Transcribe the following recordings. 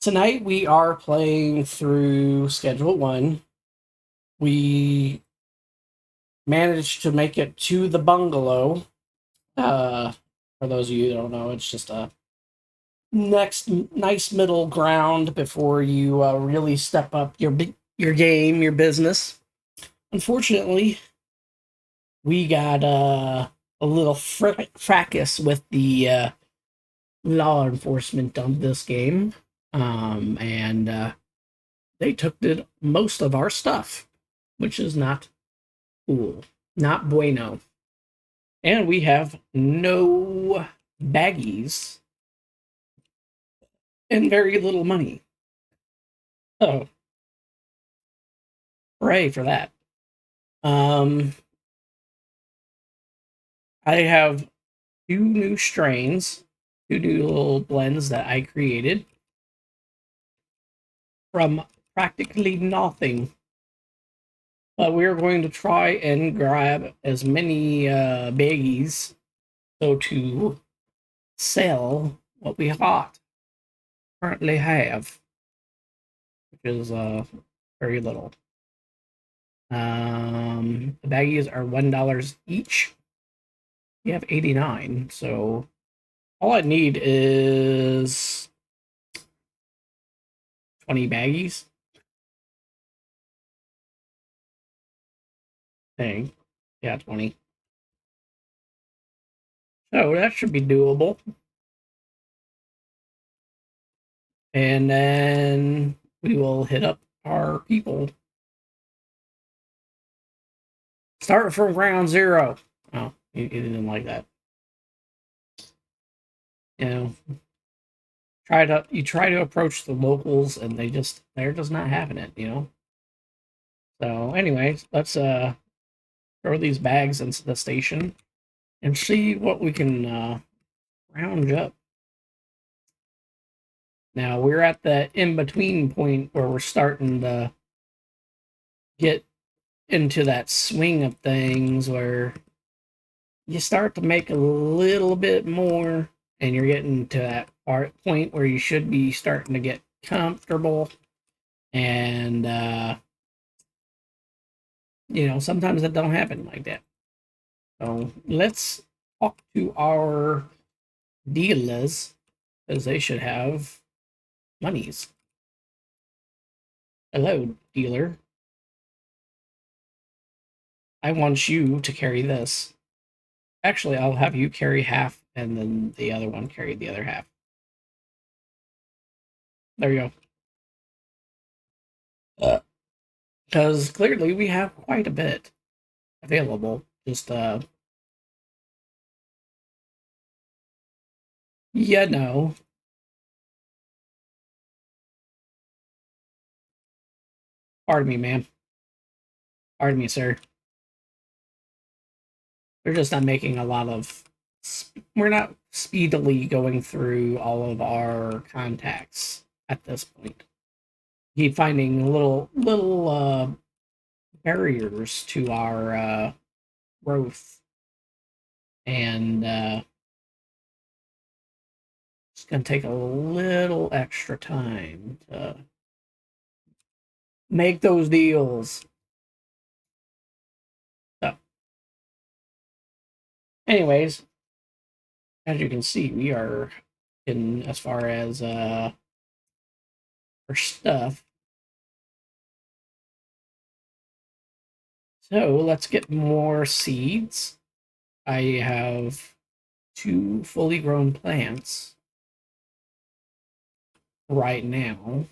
Tonight we are playing through Schedule 1. We managed to make it to the bungalow. For those of you that don't know, it's just a next nice middle ground before you really step up your game, your business. Unfortunately, we got a little fracas with the law enforcement of this game, and they took most of our stuff, which is not cool, not bueno. And we have no baggies and very little money. Oh, hooray for that. Um, I have two new strains, two new little blends that I created from practically nothing. But we're going to try and grab as many baggies so to sell what we currently have, which is very little. The baggies are $1 each. We have 89, so all I need is 20 baggies. Dang. Yeah, 20. So that should be doable. And then we will hit up our people. Start from ground zero. Oh, he didn't like that. You know, you try to approach the locals and they're just not having it, you know. So anyways, let's throw these bags into the station and see what we can round up. Now we're at the in between point where we're starting to get into that swing of things where you start to make a little bit more and you're getting to that point where you should be starting to get comfortable. And sometimes that don't happen like that. So let's talk to our dealers because they should have monies. Hello, dealer. I want you to carry this. Actually, I'll have you carry half and then the other one carry the other half. There you go. Because clearly we have quite a bit available. Just, yeah, no. Pardon me, ma'am. Pardon me, sir. We're just not making a lot of. We're not speedily going through all of our contacts at this point. Keep finding little barriers to our growth, and it's going to take a little extra time to make those deals. So, anyways, as you can see, we are in as far as our stuff. So let's get more seeds. I have two fully grown plants right now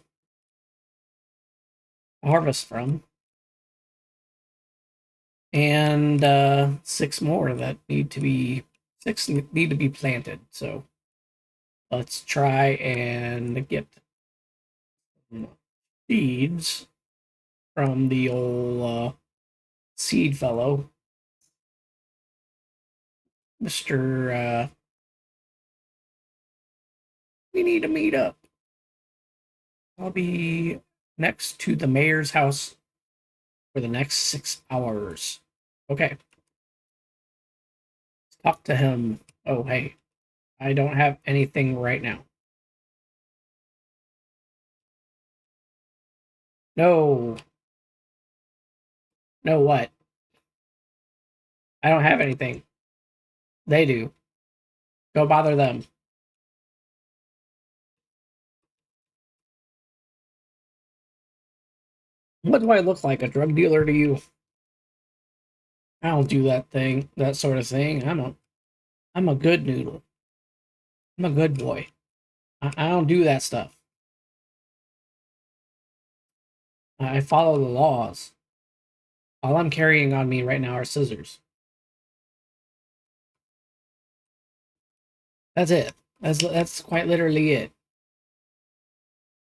to harvest from, and six more that need to be planted. So let's try and get seeds from the old seed fellow, Mister. We need to meet up. I'll be next to the mayor's house for the next 6 hours. Okay. Let's talk to him. Oh, hey. I don't have anything right now. No. No what? I don't have anything. They do. Go bother them. What do I look like? A drug dealer to you? I don't do that sort of thing. I'm a good noodle. I'm a good boy. I don't do that stuff. I follow the laws. All I'm carrying on me right now are scissors. That's it. That's quite literally it.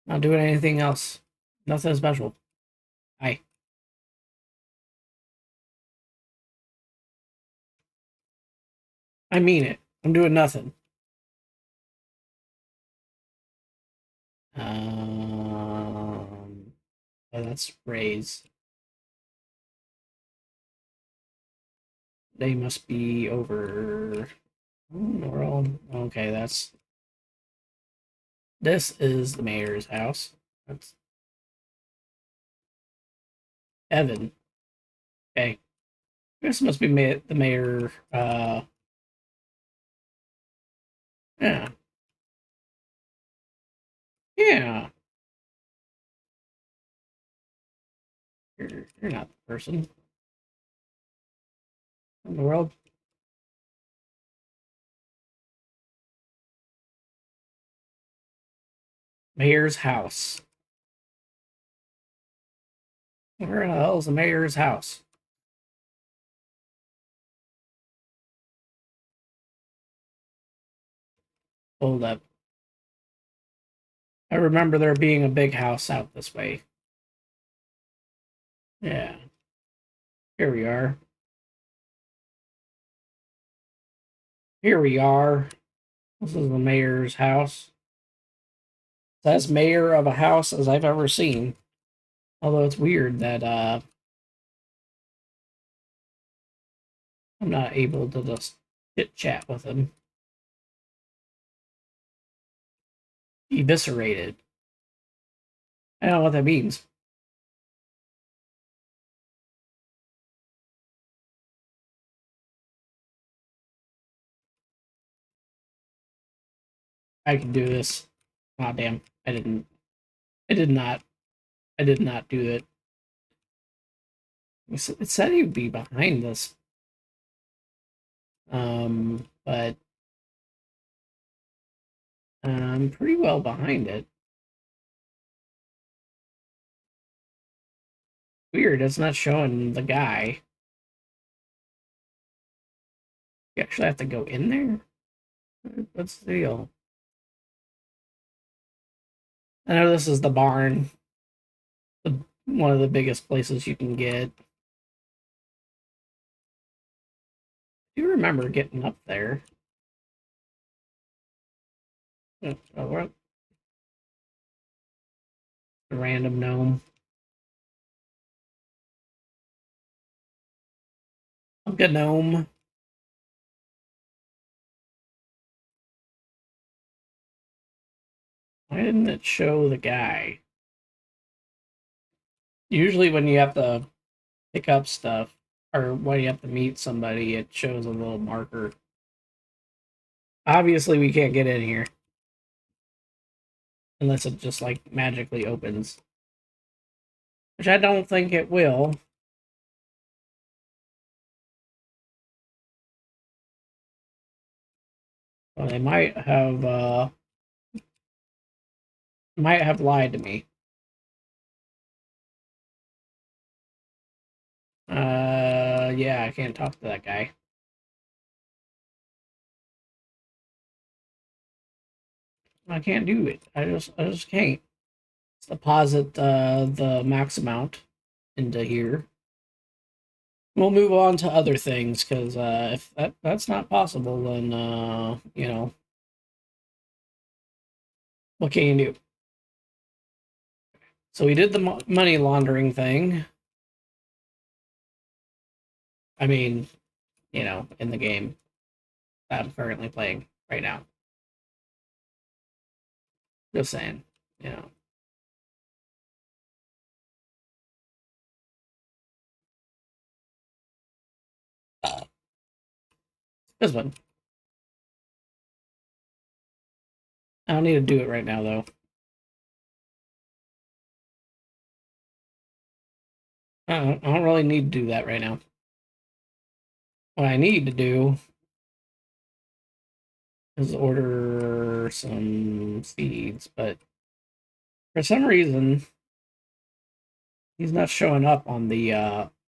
Not doing anything else. Nothing special. I I mean it. I'm doing nothing. Oh, that's rays. They must be over. We're all okay. This is the mayor's house. That's Evan. Okay, this must be the mayor. Yeah, yeah. You're not the person in the world. Mayor's house. Where the hell is the mayor's house? Hold up. I remember there being a big house out this way. Yeah. Here we are. Here we are. This is the mayor's house. That's mayor of a house as I've ever seen. Although it's weird that I'm not able to just chit chat with him. Eviscerated. I don't know what that means. I can do this. Oh damn. I didn't. I did not. I did not do it. It said he'd be behind this. But I'm pretty well behind it. Weird, it's not showing the guy. You actually have to go in there? What's the deal? I know this is the barn, one of the biggest places you can get. Do you remember getting up there? Oh, what? A random gnome. A gnome. Why didn't it show the guy? Usually, when you have to pick up stuff, or when you have to meet somebody, it shows a little marker. Obviously, we can't get in here unless it just like magically opens, which I don't think it will. Well, they might have lied to me. Yeah, I can't talk to that guy. I can't do it. I just can't. Let's deposit the max amount into here. We'll move on to other things because if that's not possible, then what can you do? So we did the money laundering thing. I mean, in the game that I'm currently playing right now. Just saying, you know. This one. I don't need to do it right now, though. I don't really need to do that right now. What I need to do is order some seeds, but for some reason, he's not showing up on the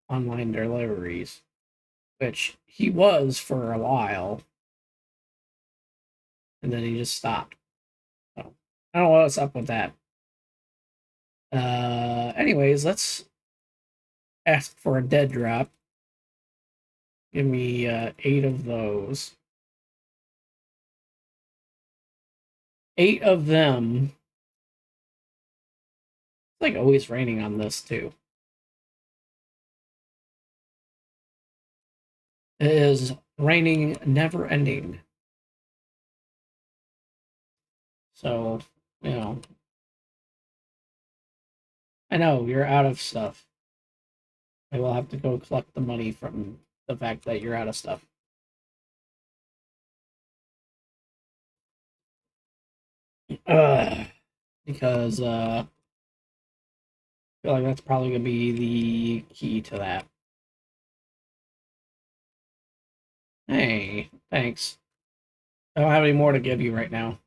online deliveries, which he was for a while, and then he just stopped. So I don't know what's up with that. Anyways, let's ask for a dead drop. Give me 8 of those. 8 of them. It's like always raining on this too. It is raining never ending. So, you know, I know you're out of stuff. I will have to go collect the money from the fact that you're out of stuff. Because I feel like that's probably gonna be the key to that. Hey, thanks. I don't have any more to give you right now.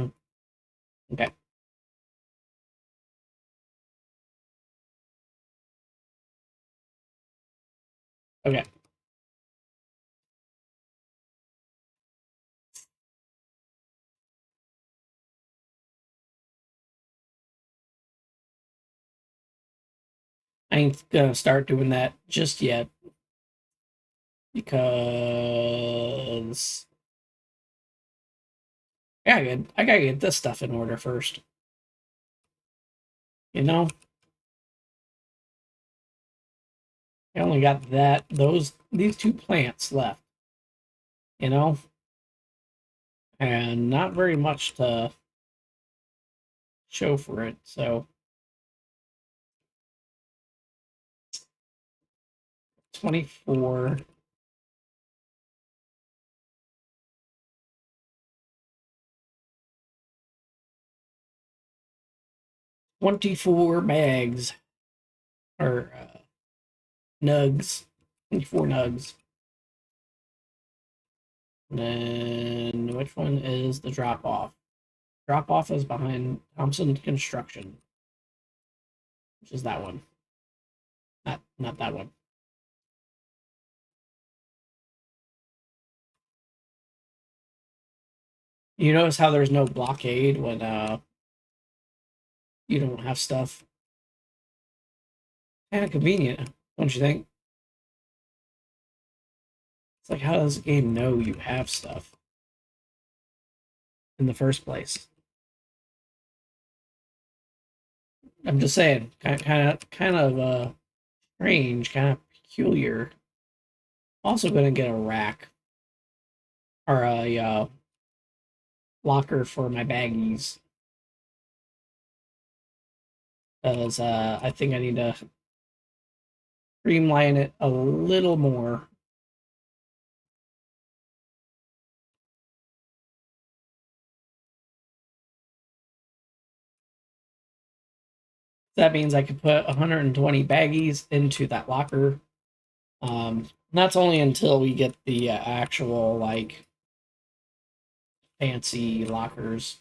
Okay. Okay. I ain't gonna start doing that just yet because I gotta get this stuff in order first. You know, I only got these 2 plants left. You know, and not very much to show for it. So 24. 24 bags or nugs. 24 nugs. And then which one is the drop off? Drop off is behind Thompson Construction, which is that one. Not that one. You notice how there's no blockade when you don't have stuff. Kind of convenient, don't you think? It's like, how does the game know you have stuff in the first place? I'm just saying, kind of strange, kind of peculiar. Also, going to get a rack or a locker for my baggies because I think I need to streamline it a little more. That means I could put 120 baggies into that locker. That's only until we get the actual like fancy lockers,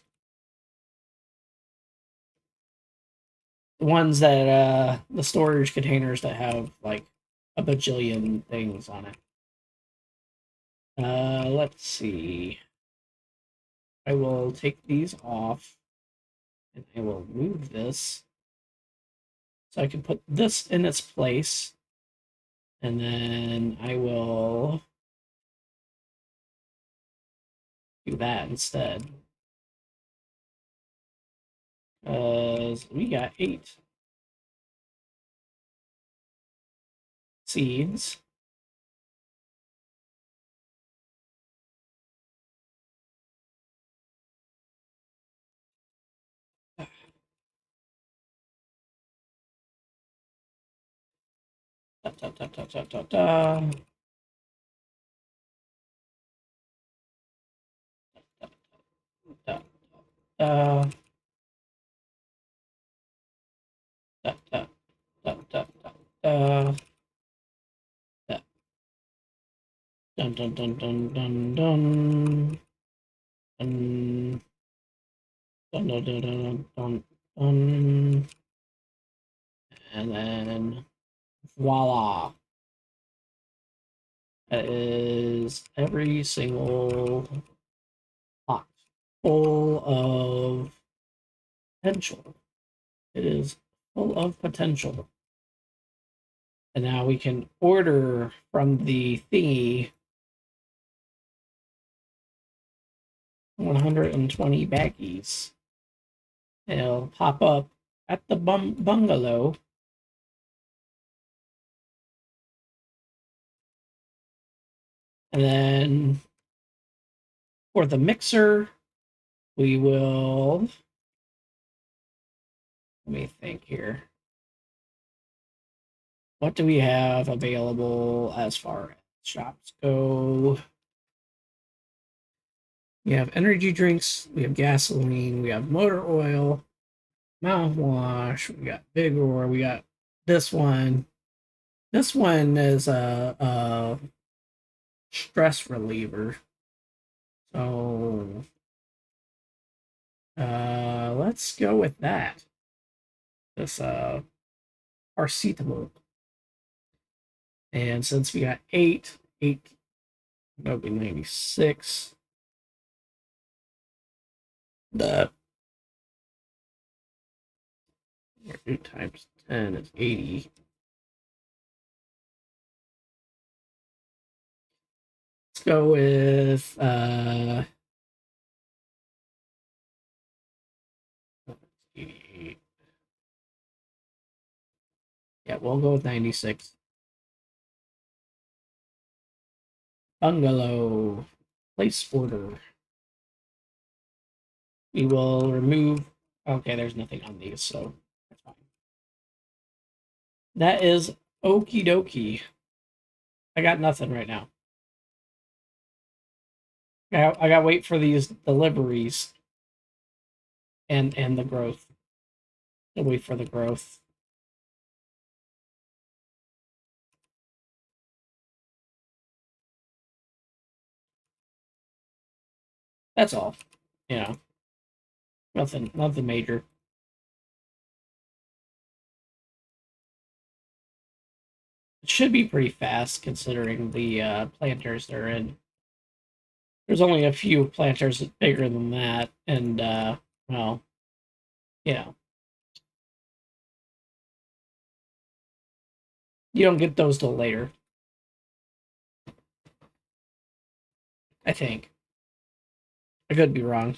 the ones that the storage containers that have like a bajillion things on it. Let's see. I will take these off and I will move this so I can put this in its place, and then I will do that instead. We got 8 seeds. Da, da, da, da, da, da, da. Da, da, da, da, da, da, da, da. Dun, dun, dun, dun, dun, dun. Dun, dun, dun, dun, dun, dun, dun. And then voila. That is every single box full of potential. It is full of potential. And now we can order from the thingy 120 baggies. It'll pop up at the bungalow. And then for the mixer, we will. Let me think here. What do we have available as far as shops go? We have energy drinks, we have gasoline, we have motor oil, mouthwash, we got Vigor, we got this one. This one is a stress reliever. So let's go with that. This paracetamol. And since we got 8, that'll be 96. The 8 times 10 is 80. Let's go with 88. Yeah, we'll go with 96. Bungalow. Place order. We will remove. Okay, there's nothing on these, so that's fine. That is okie dokie. I got nothing right now. I got to wait for these deliveries and the growth. I'll wait for the growth. That's all. You know, nothing major. It should be pretty fast considering the planters they're in. There's only a few planters bigger than that, and well, you know, you don't get those till later. I think. I could be wrong.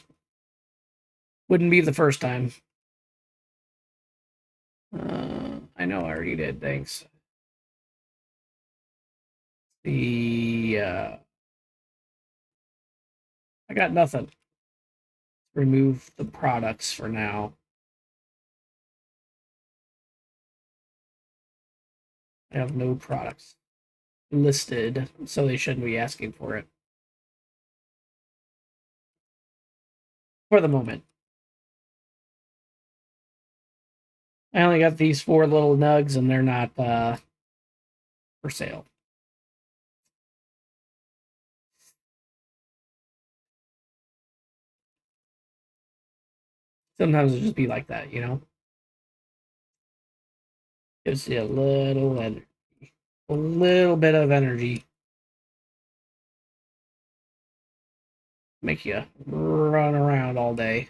Wouldn't be the first time. I know I already did. Thanks. I got nothing. Remove the products for now. I have no products listed, so they shouldn't be asking for it for the moment. I only got these 4 little nugs, and they're not for sale. Sometimes it just be like that, you know. Gives you a little bit of energy. Make you run around all day.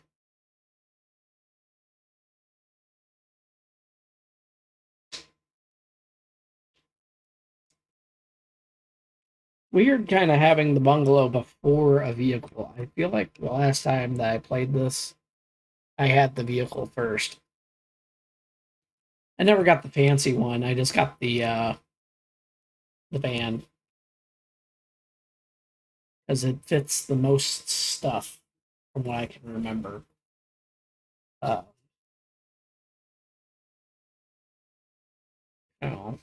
Weird kind of having the bungalow before a vehicle. I feel like the last time that I played this, I had the vehicle first. I never got the fancy one. I just got the van because it fits the most stuff from what I can remember. Uh, you know.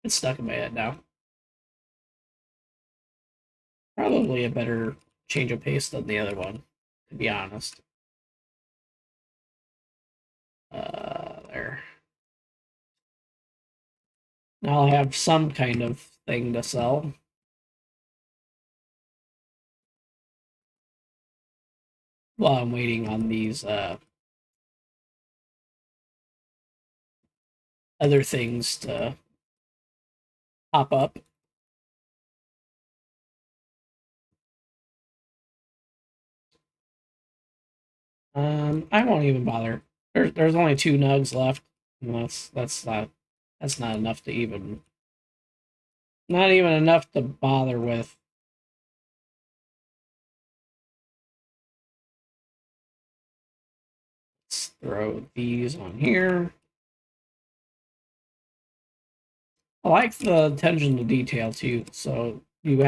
It's stuck in my head now. Probably a better change of pace than the other one, to be honest. There. Now I have some kind of thing to sell. While I'm waiting on these other things to pop up. I won't even bother. There's only two nugs left. And that's not enough to even not even enough to bother with. Let's throw these on here. I like the attention to detail too. So you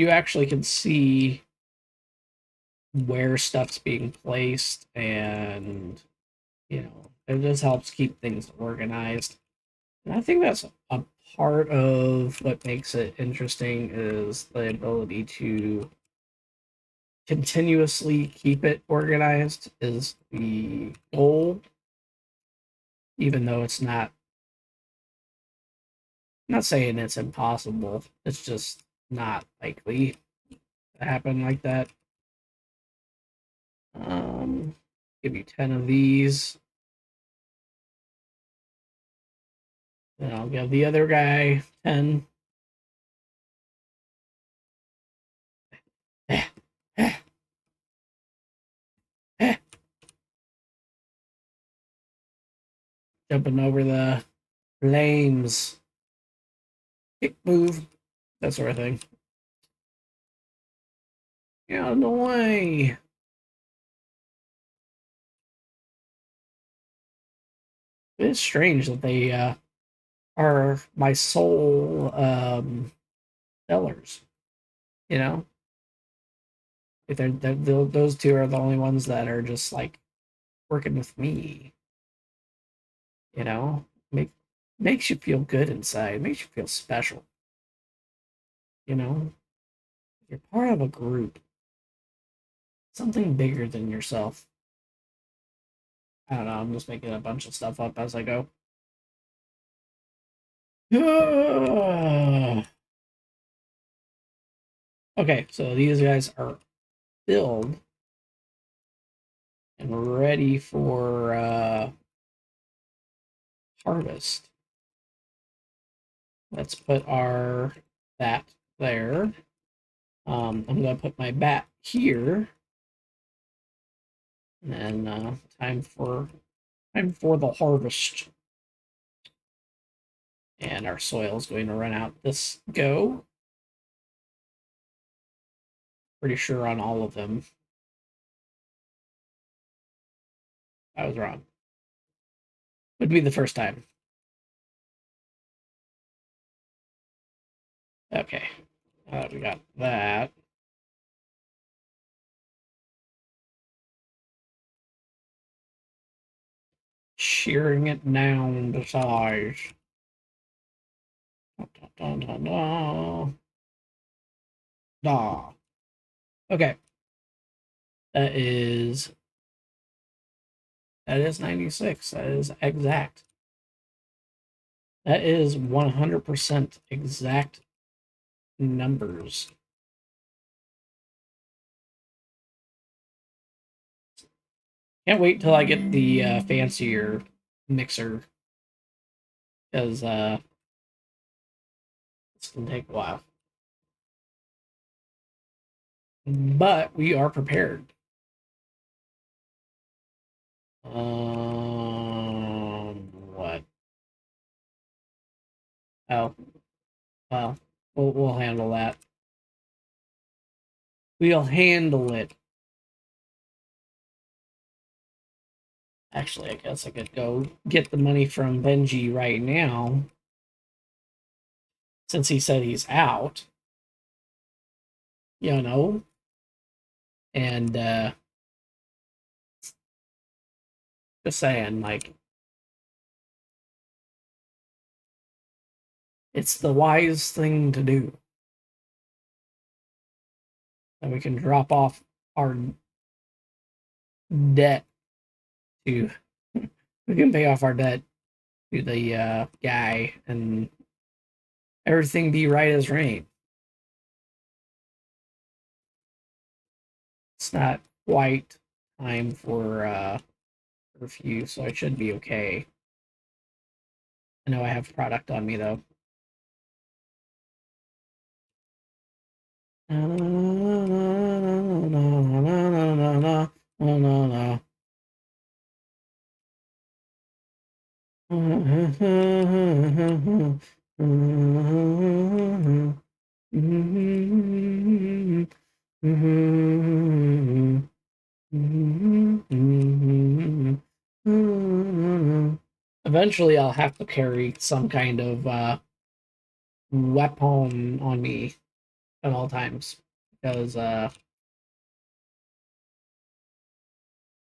actually can see where stuff's being placed, and it just helps keep things organized. And I think that's a part of what makes it interesting is the ability to continuously keep it organized is the goal, even though it's not. I'm not saying it's impossible. It's just not likely to happen like that. Um, give you 10 of these. Then I'll give the other guy 10. Jumping over the flames. Kick move. That sort of thing. Get out of the way. It's strange that they are my sole sellers. You know, if those two are the only ones that are just like working with me. You know, makes you feel good inside. Makes you feel special. You know, you're part of a group, something bigger than yourself. I don't know. I'm just making a bunch of stuff up as I go. Okay, so these guys are filled and ready for harvest. Let's put our bat there. I'm gonna put my bat here, and time for the harvest. And our soil is going to run out this go. Pretty sure on all of them. I was wrong. Would be the first time. Okay. We got that. Shearing it down to size. Dun, dun, dun, dun. Daw. Okay. That is 96. That is exact. That is 100% exact numbers. Can't wait till I get the fancier mixer, because it's gonna take a while. But we are prepared. What? Oh, well, we'll handle that. We'll handle it. Actually, I guess I could go get the money from Benji right now, since he said he's out. You know, and just saying, like, it's the wise thing to do. And we can drop off our debt to, we can pay off our debt to the guy, and everything be right as rain. It's not quite time for curfew, so I should be okay. I know I have product on me though. Eventually, I'll have to carry some kind of weapon on me at all times, because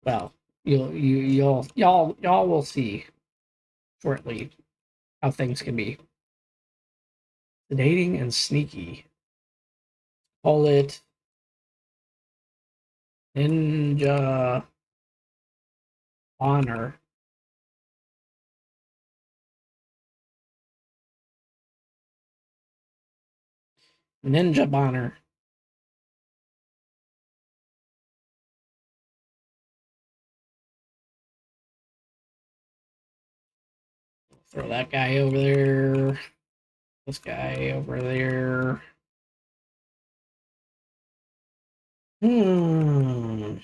well, y'all will see shortly how things can be. Sedating and sneaky. Call it Ninja Honor. Ninja Bonner. Throw that guy over there. This guy over there. Hmm.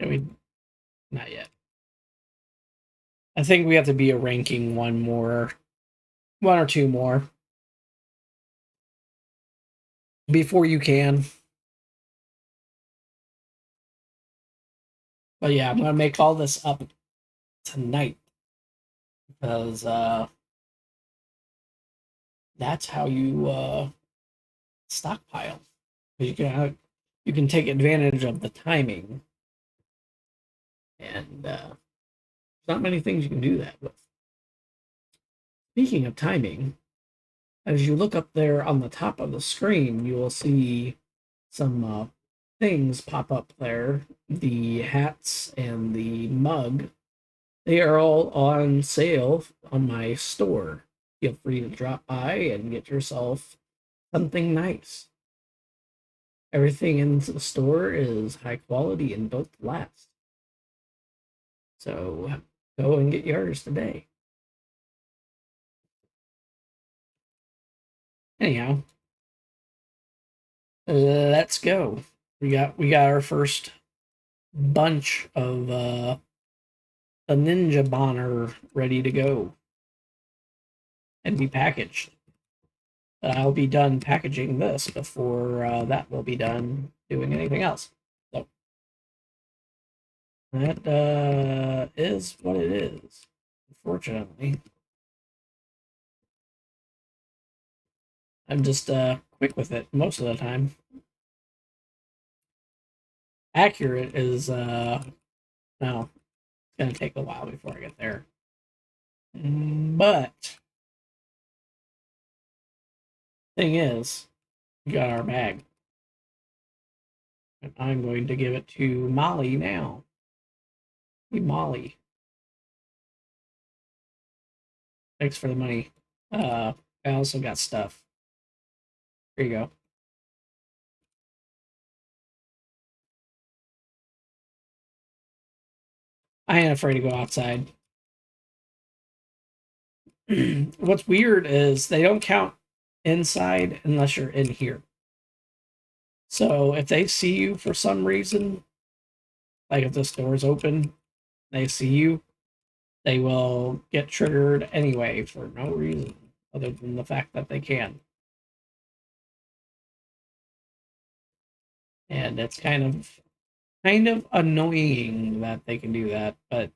We not yet. I think we have to be a ranking one or two more before you can. But yeah, I'm gonna make all this up tonight, because that's how you stockpile. You can take advantage of the timing, and there's not many things you can do that with. Speaking of timing, as you look up there on the top of the screen, you will see some things pop up there. The hats and the mug, they are all on sale on my store. Feel free to drop by and get yourself something nice. Everything in the store is high quality and built to last. So go and get yours today. Anyhow, let's go. We got our first bunch of a Ninja Bonner ready to go and be packaged. I'll be done packaging this before that will be done doing anything else. So that is what it is. Unfortunately, I'm just quick with it most of the time. Accurate is no, it's gonna take a while before I get there. But thing is, We got our bag. And I'm going to give it to Molly now. Hey, Molly. Thanks for the money. I also got stuff. Here you go. I ain't afraid to go outside. What's weird is they don't count inside unless you're in here. So if they see you for some reason, like if this door's open, they see you, they will get triggered anyway for no reason other than the fact that they can. And it's kind of annoying that they can do that, but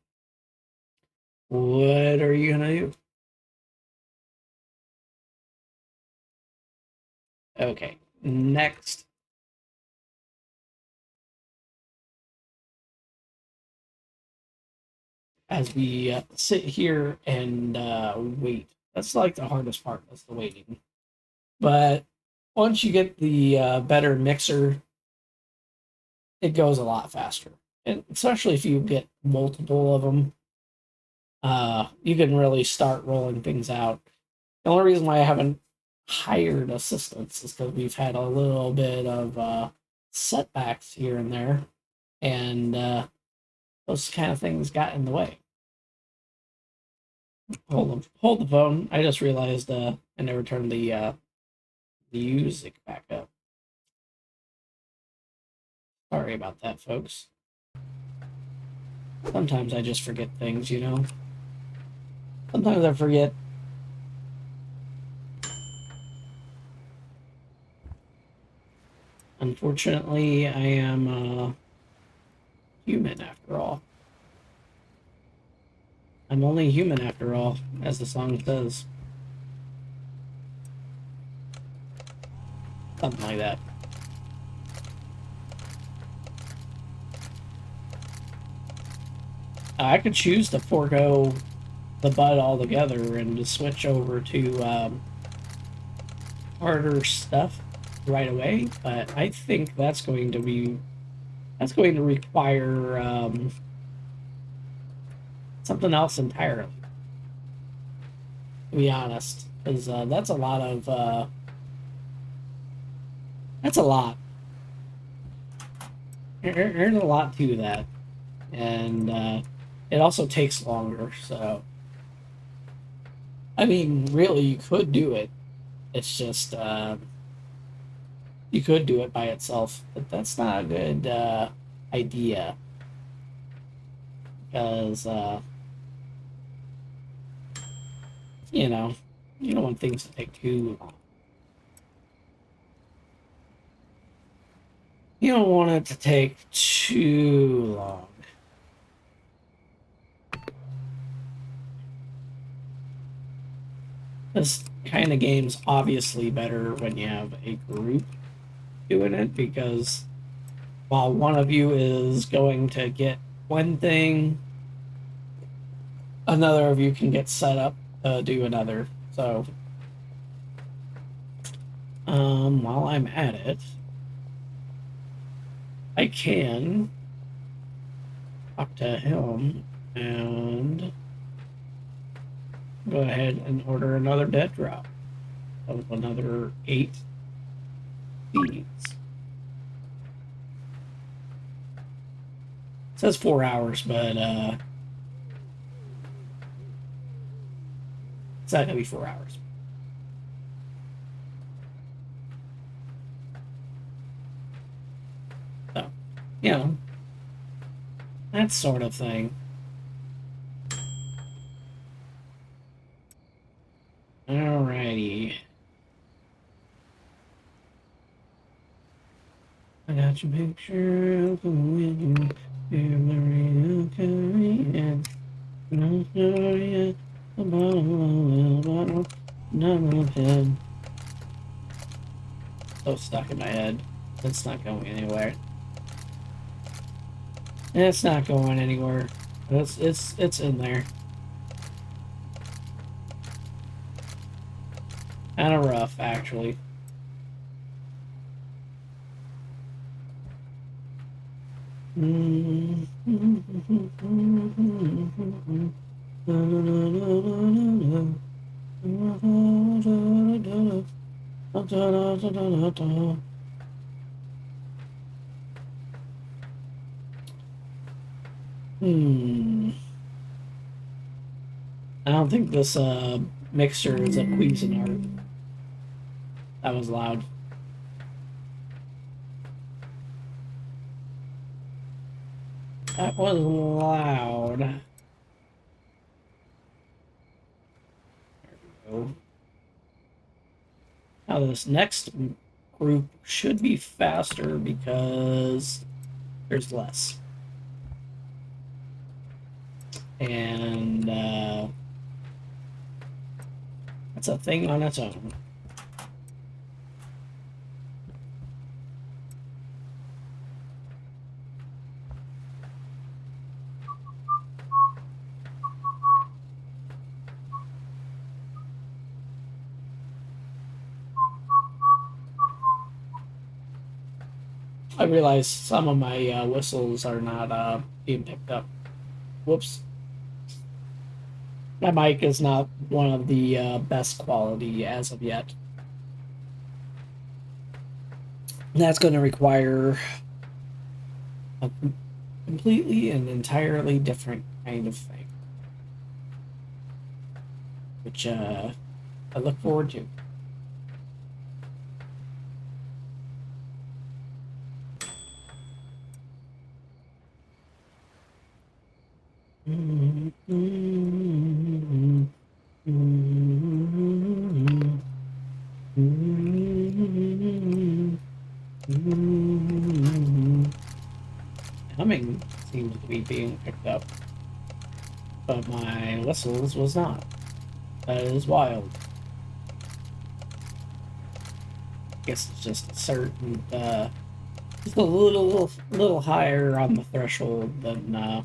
what are you gonna do? Okay, next. As we sit here and wait. That's like the hardest part, that's the waiting. But once you get the better mixer, it goes a lot faster. And especially if you get multiple of them, you can really start rolling things out. The only reason why I haven't hired assistants is because we've had a little bit of setbacks here and there, and those kind of things got in the way. Hold the phone. I just realized I never turned the music back up. Sorry about that, folks. Sometimes I just forget things, you know. Sometimes I forget. Unfortunately, I am human after all. I'm only human after all, as the song says. Something like that. I could choose to forego the bud altogether and to switch over to harder stuff right away, but I think that's going to require something else entirely. To be honest, because that's a lot of that's a lot. There's a lot to that, and it also takes longer. So, I mean, really, you could do it. It's just you could do it by itself, but that's not a good idea because you know you don't want things to take too long. You don't want it to take too long. This kind of game's obviously better when you have a group doing it because while one of you is going to get one thing, another of you can get set up to do another. So, while I'm at it, I can talk to him and go ahead and order another dead drop of another 8 feeds. It says 4 hours, but it's not gonna be 4 hours. So, you know, that sort of thing. Alrighty. I got your picture of the window. You're Maria Carey. No story at the bottom, of the head. So stuck in my head. It's not going anywhere. It's not going anywhere. It's in there. Kind of rough, actually. I don't think this mixture is a Cuisinart. That was loud. That was loud. There we go. Now this next group should be faster because there's less. And that's a thing on its own. I realize some of my whistles are not being picked up. Whoops. My mic is not one of the best quality as of yet. And that's going to require a completely and entirely different kind of thing. Which I look forward to. Humming seems to be being picked up, but my whistles was not. That is wild. I guess it's just a certain, just a little higher on the threshold than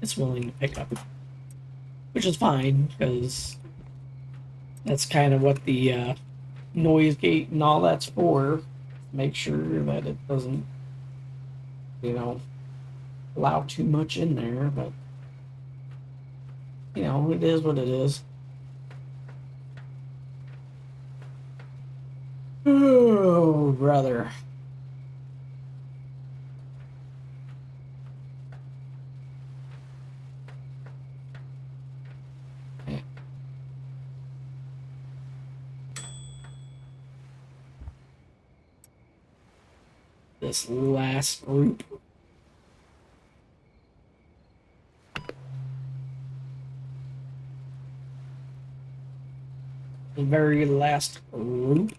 it's willing to pick up, which is fine because that's kind of what the noise gate and all that's for. Make sure that it doesn't, allow too much in there, but it is what it is. Oh, brother. This last group. The very last group.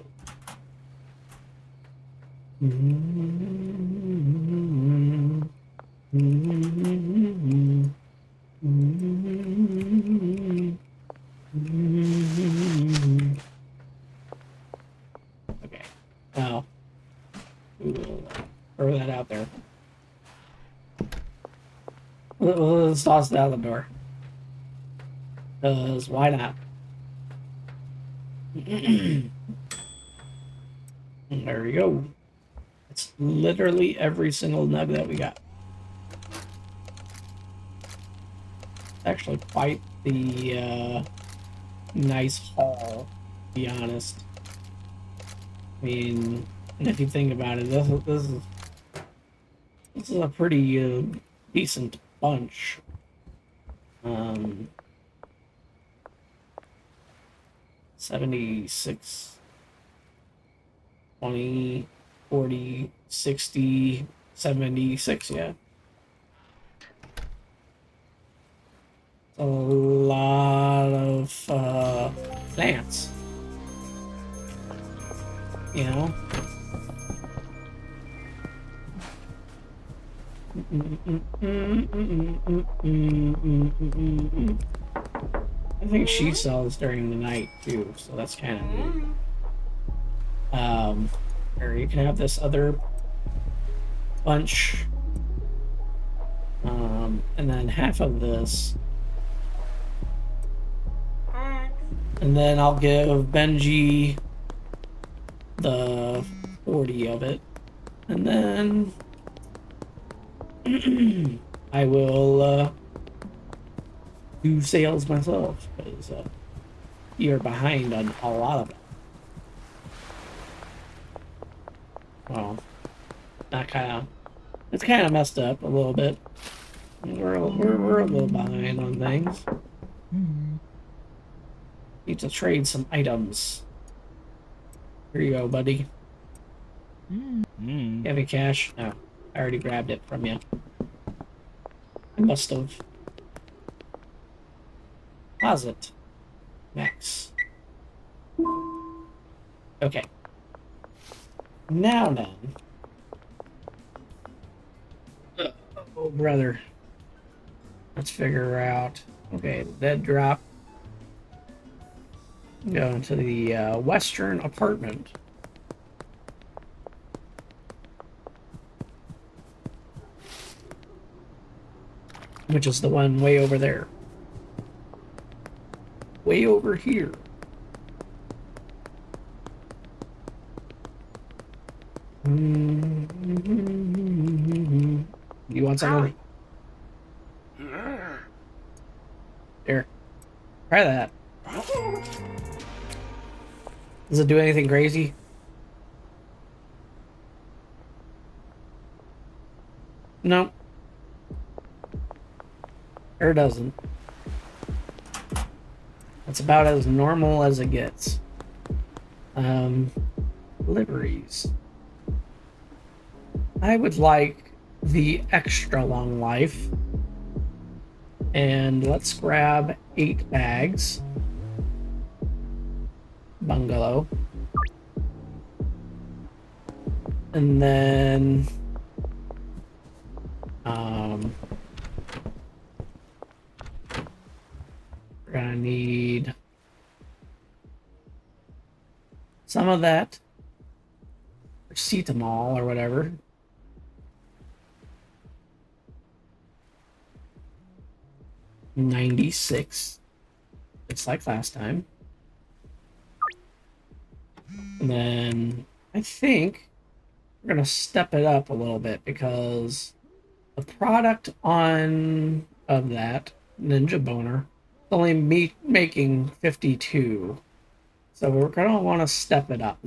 Okay. Now, we will throw that out there. Let's toss it out the door. Because why not? There we go. It's literally every single nug that we got. Actually quite the nice haul, to be honest. I mean, and if you think about it, this is a pretty decent bunch. 76, 20, 40, 60, 76, yeah. A lot of plants. I think she sells during the night too, so that's kind of neat. Or you can have this other bunch, and then half of this, and then I'll give Benji the 40 of it, and then I will do sales myself because you're behind on a lot of it. Well, not kind of. It's kind of messed up a little bit. We're a little behind on things. Need to trade some items. Here you go, buddy. You have any cash? No, I already grabbed it from you. I must have. Deposit. Max. Okay. Now then. Oh, brother. Let's figure out. Okay, dead drop. Go into the western apartment. Which is the one way over there. Way over here. You want something? Here. Try that. Does it do anything crazy? No. Or doesn't. It's about as normal as it gets. Liveries. I would like the extra long life. And let's grab 8 bags. Bungalow. And then we're gonna need some of that acetamol or whatever. $96. It's like last time. And then I think we're gonna step it up a little bit because the product on of that Ninja Boner is only making 52. So we're gonna want to step it up.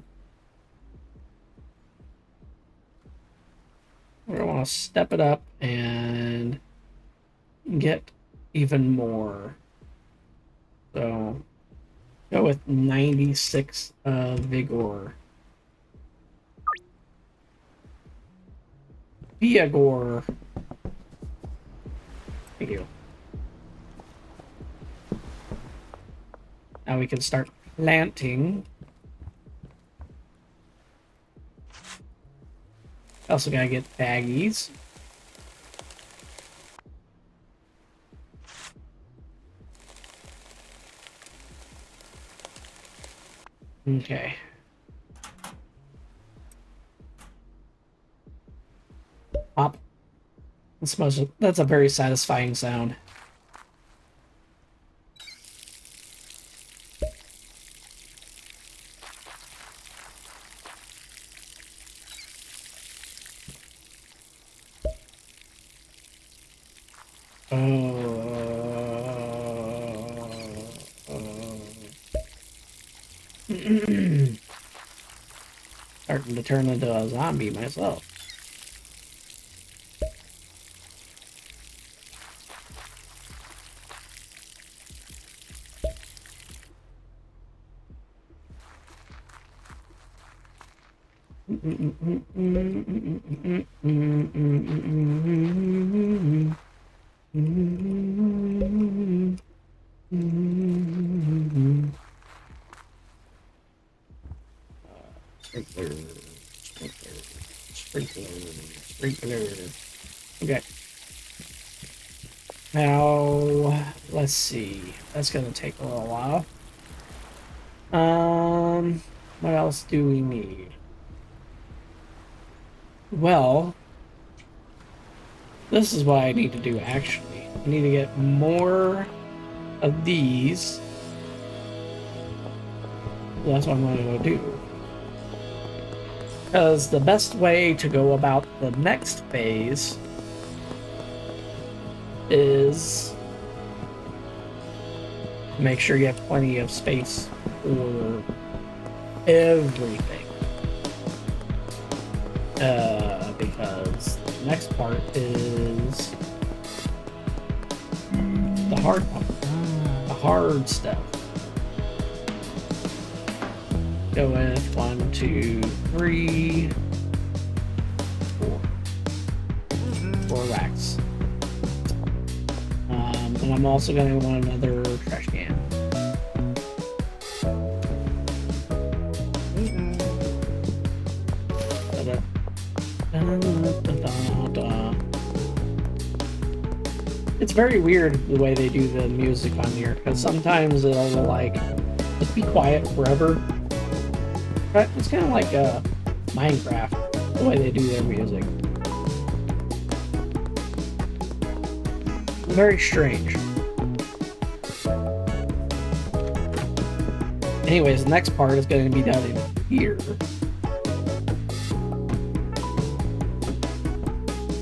We're gonna want to step it up and get even more. So go with 96 vigor. Viagor. Thank you. Now we can start planting. Also gotta get baggies. Okay. Pop. That's a very satisfying sound. Starting to turn into a zombie myself. Sprinkler. Okay. Now, let's see. That's gonna take a little while. What else do we need? Well, this is what I need to do actually. I need to get more of these. That's what I'm going to go do. Because the best way to go about the next phase is make sure you have plenty of space for everything. Because the next part is the hard part, the hard stuff. Go with 1, 2, 3, 4. 4 racks. And I'm also going to want another trash can. It's very weird the way they do the music on here, because sometimes it'll like just be quiet forever. But it's kind of like Minecraft, the way they do their music. Very strange. Anyways, the next part is going to be down in here.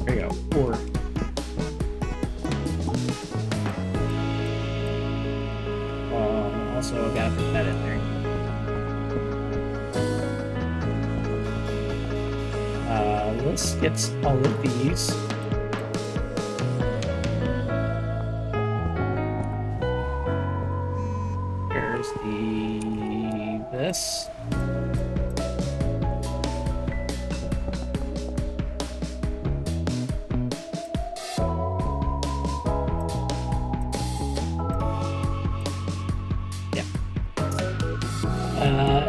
There you go, 4. Also, I gotta put that in there. Let's get all of these. There's this. Yeah.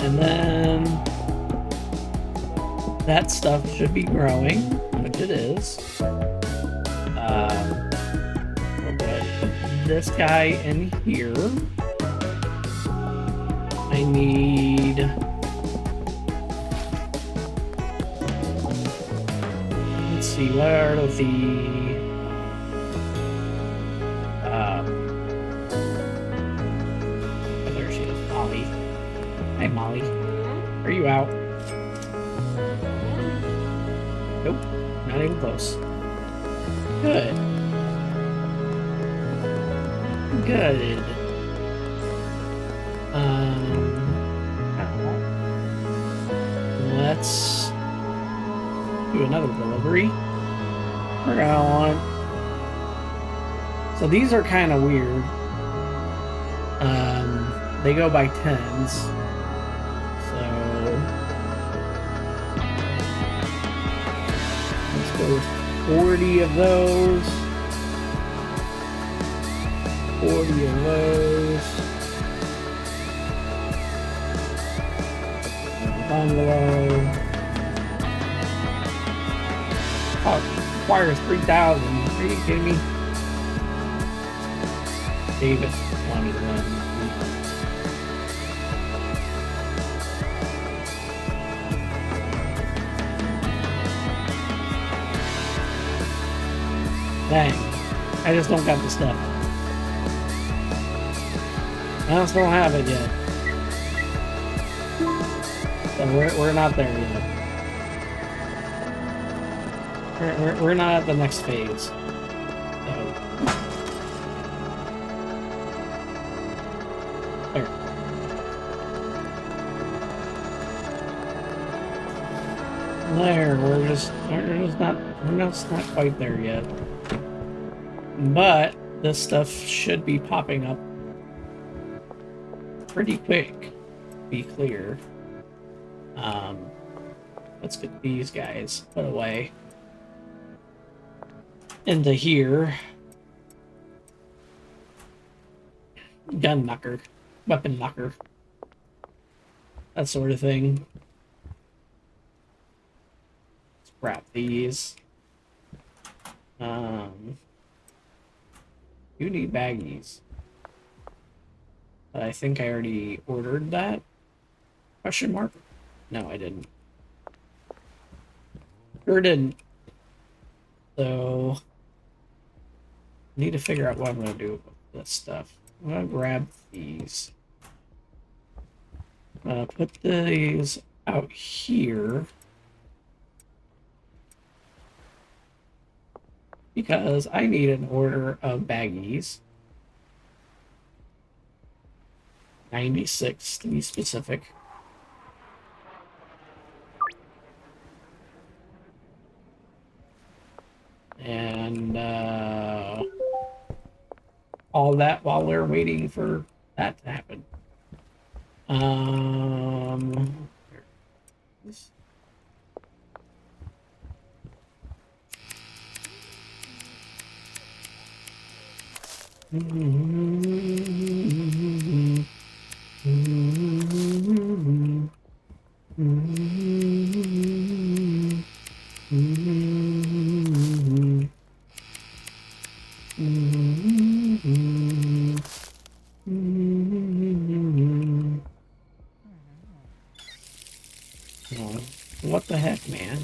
And then that stuff should be growing, which it is. We'll put this guy in here. I need... Let's see, what are the... oh, there she is, Molly. Hey, Molly. Are you out? Nope, not even close. Good. Good. Let's do another delivery. We're gonna want... So these are kind of weird. They go by 10s. So let's go with 40 of those. 40 of those. Bungalow. Oh, requires 3,000. Are you kidding me? David wanted to run. Dang. I just don't got the stuff. I just don't have it yet. So we're not there yet. We're not at the next phase. So. There. There, we're just not quite there yet. But this stuff should be popping up pretty quick, to be clear. Let's get these guys put away into here. Gun knocker, weapon knocker, that sort of thing. Let's grab these. You need baggies. But I think I already ordered that? Question mark? No, I didn't. Sure didn't. So, I need to figure out what I'm going to do with this stuff. I'm going to grab these. Put these out here. because I need an order of baggies. 96 to be specific. And all that while we're waiting for that to happen. Oh, what the heck, man?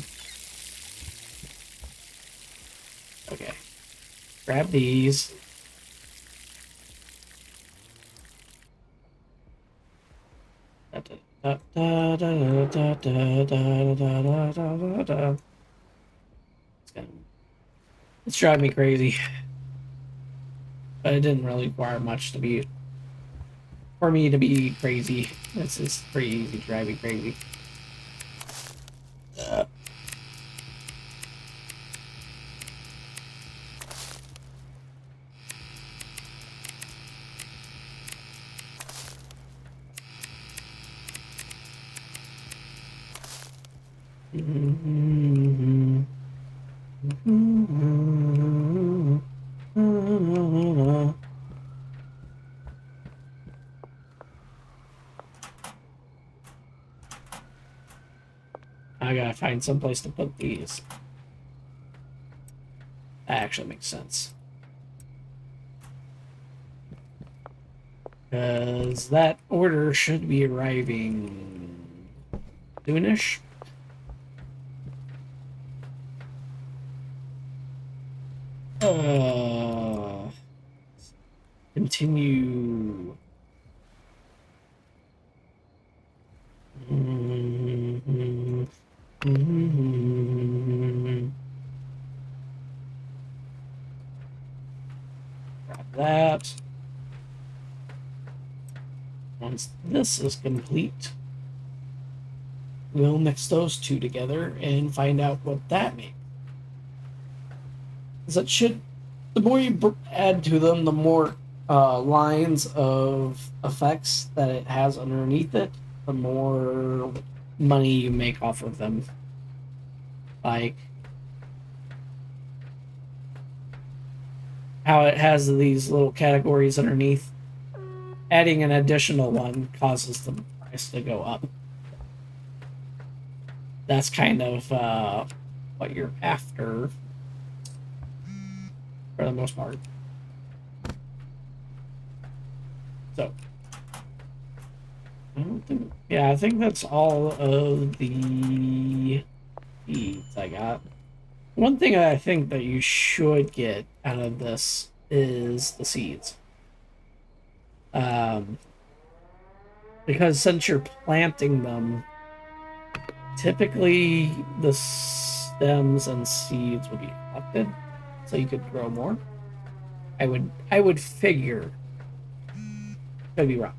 Okay. Grab these. It's driving me crazy. But it didn't really require much to be for me to be crazy. This is pretty easy to drive me crazy. I gotta find some place to put these. That actually makes sense. Because that order should be arriving soonish. Continue. Grab that. Once this is complete, we'll mix those two together and find out what that makes. That should, the more you add to them, the more lines of effects that it has underneath it, the more money you make off of them. Like how it has these little categories underneath. Adding an additional one causes the price to go up. That's kind of what you're after for the most part. So, I think that's all of the feeds I got. One thing I think that you should get out of this is the seeds. Because since you're planting them, typically the stems and seeds would be collected, so you could grow more. I would figure. Could be wrong.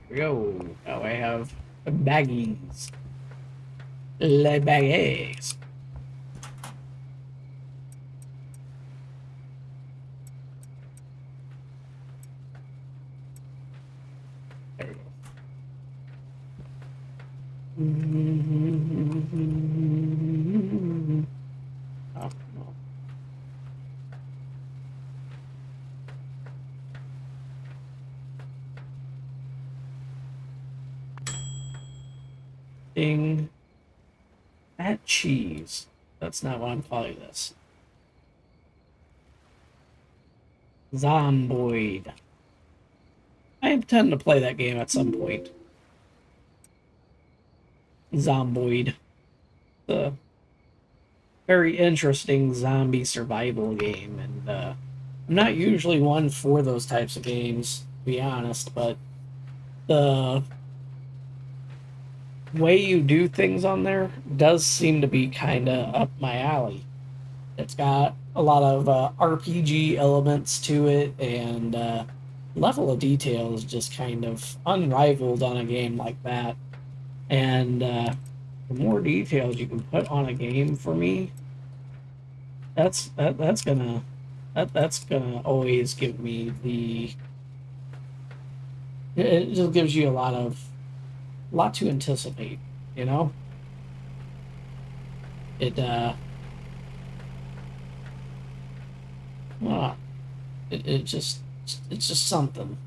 Here we go. Now I have baggies. Le baggies. There we go. Oh, no. Ding. That cheese. That's not what I'm calling this. Zomboid. I intend to play that game at some point. Zomboid. very interesting zombie survival game, and I'm not usually one for those types of games, to be honest, but the way you do things on there does seem to be kind of up my alley. It's got a lot of RPG elements to it, and level of detail is just kind of unrivaled on a game like that. And the more details you can put on a game for me, that's gonna always give me the. It just gives you a lot to anticipate. You know, it uh, it just it's just something.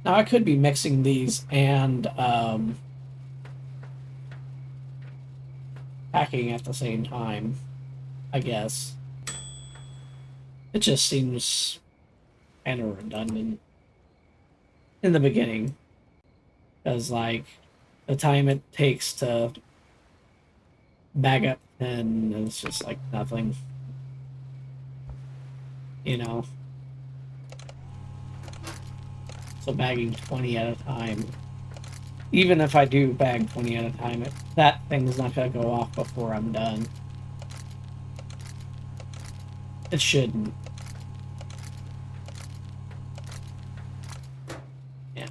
Now I could be mixing these and hacking at the same time, I guess. It just seems kind of redundant in the beginning, because like the time it takes to bag up and it's just like nothing, you know. So bagging 20 at a time, even if I do bag 20 at a time, that thing's not gonna go off before I'm done. It shouldn't. Yeah.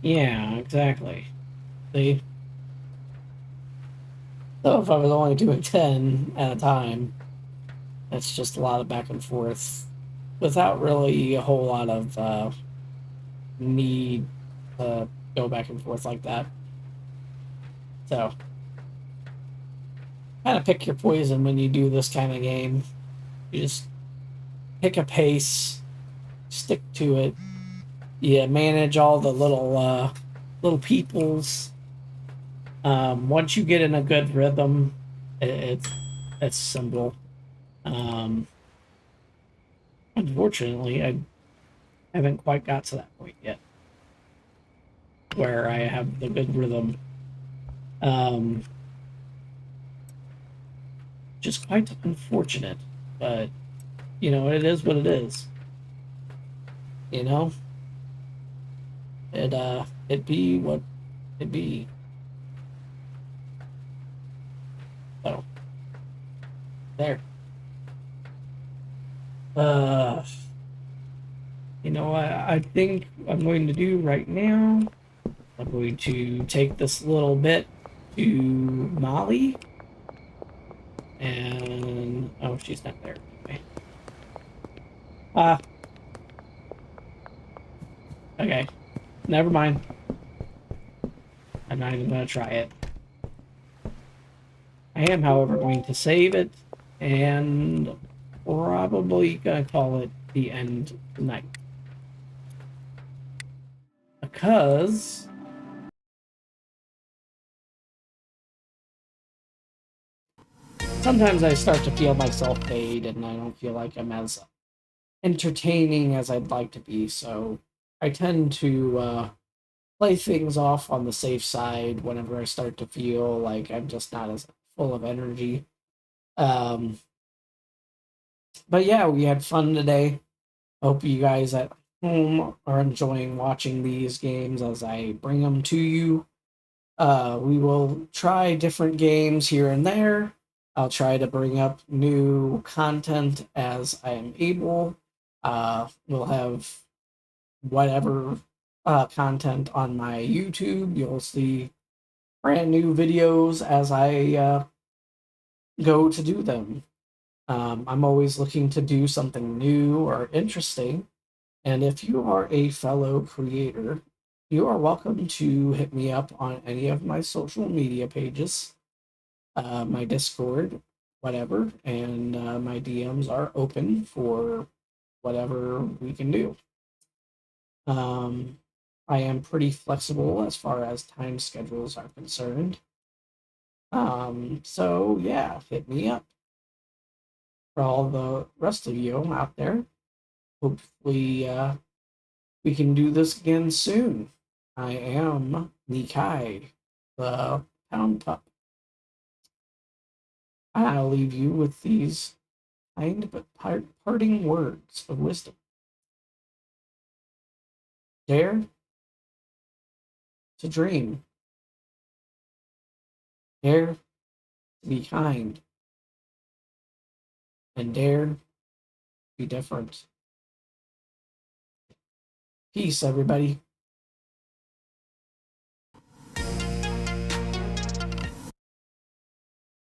Yeah, exactly. See? So if I was only doing 10 at a time, that's just a lot of back and forth without really a whole lot of need to go back and forth like that. So, kind of pick your poison when you do this kind of game. You just pick a pace, stick to it. You manage all the little peoples. Once you get in a good rhythm, it's simple. Um, Unfortunately, I haven't quite got to that point yet where I have the good rhythm. Um, just quite unfortunate, but you know, it is what it is. You know, it be what it be. So there. Uh, you know, I think I'm going to do right now. I'm going to take this little bit to Molly, and oh, she's not there. Okay. Ah, okay. Never mind. I'm not even going to try it. I am, however, going to save it and probably going to call it the end tonight. Because sometimes I start to feel myself fade and I don't feel like I'm as entertaining as I'd like to be. So I tend to play things off on the safe side whenever I start to feel like I'm just not as full of energy. Um, but yeah, we had fun today. Hope you guys at home are enjoying watching these games as I bring them to you. We will try different games here and there. I'll try to bring up new content as I am able. We'll have whatever content on my YouTube. You'll see brand new videos as I go to do them. I'm always looking to do something new or interesting. And if you are a fellow creator, you are welcome to hit me up on any of my social media pages, my Discord, whatever, and my DMs are open for whatever we can do. Um, I am pretty flexible as far as time schedules are concerned. So yeah, hit me up. For all the rest of you out there, hopefully we can do this again soon. I am Nikai, the pound pup. I'll leave you with these kind but parting words of wisdom. Dare to dream. Dare to be kind. And dare to be different. Peace, everybody.